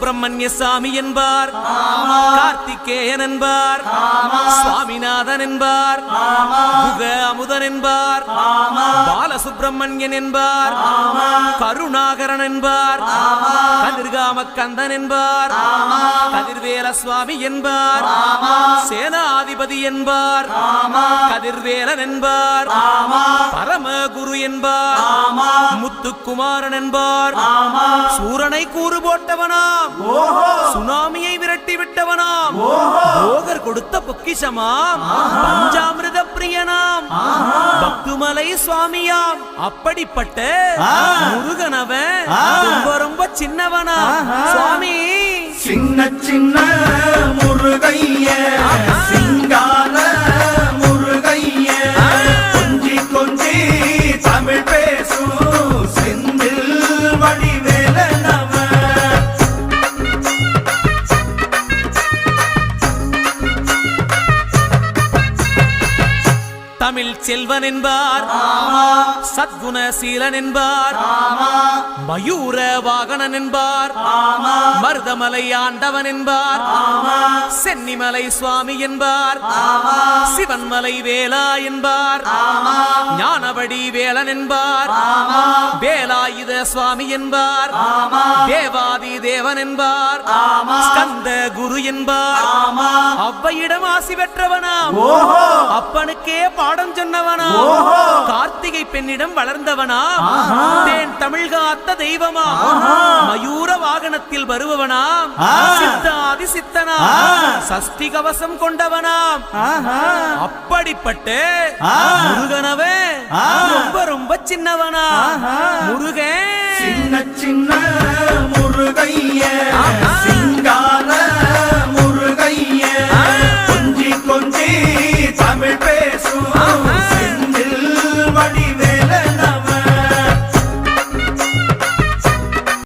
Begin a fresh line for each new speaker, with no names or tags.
சுப்பிரமணிய சாமி என்பார், கார்த்திகேயன் என்பார், சுவாமிநாதன் என்பார், குக அமுதன் என்பார், பாலசுப்பிரமணியன் என்பார், கருணாகரன் என்பார், கதிர்காம கந்தன் என்பார், கதிர்வேல சுவாமி என்பார், சேனாதிபதி என்பார், கதிர்வேலன் என்பார், பரமகுரு என்பார், முத்துக்குமாரன் என்பார், சூரனை கூறு போட்டவனாம், சுனாமியை விரட்டி விட்டவனாம், போகர் கொடுத்த பொக்கிஷமாம், பஞ்சாமிரத பிரியனாம், பக்துமலை சுவாமியாம். அப்படிப்பட்ட முருகனவன் ரொம்ப ரொம்ப சின்னவனா சுவாமி.
சின்ன சின்ன முருகைய சிங்கார முருகைய கொஞ்சி கொஞ்சி தமிழ் பேசும் செந்தில் வடிவேலனவ.
தமிழ் செல்வன் என்பார், சத்குணசீலன் என்பார், மயூர வாகனன் என்பார், மருதமலை ஆண்டவன் என்பார், சென்னிமலை சுவாமி என்பார், சிவன்மலை வேலா என்பார், ஞானவடி வேலன் என்பார், வேலாயுத சுவாமி என்பார், தேவாதி தேவன் என்பார், ஸ்கந்த குரு என்பார், அவ்வையிடம் ஆசி பெற்றவனாம், அப்பனுக்கே பாடம் சொன்னவனா, கார்த்திகை பெண்ணிடம் வளர்ந்தவனா, தேன் தமிழ் காத்த தெய்வமா, மயூர வாகனத்தில் வருபவனாம், சித்தாதி சித்தனா, சஷ்டி கவசம் கொண்டவனாம். அப்படிப்பட்ட முருகனவே ரொம்ப ரொம்ப சின்னவனா முருகன்.
சின்ன சின்ன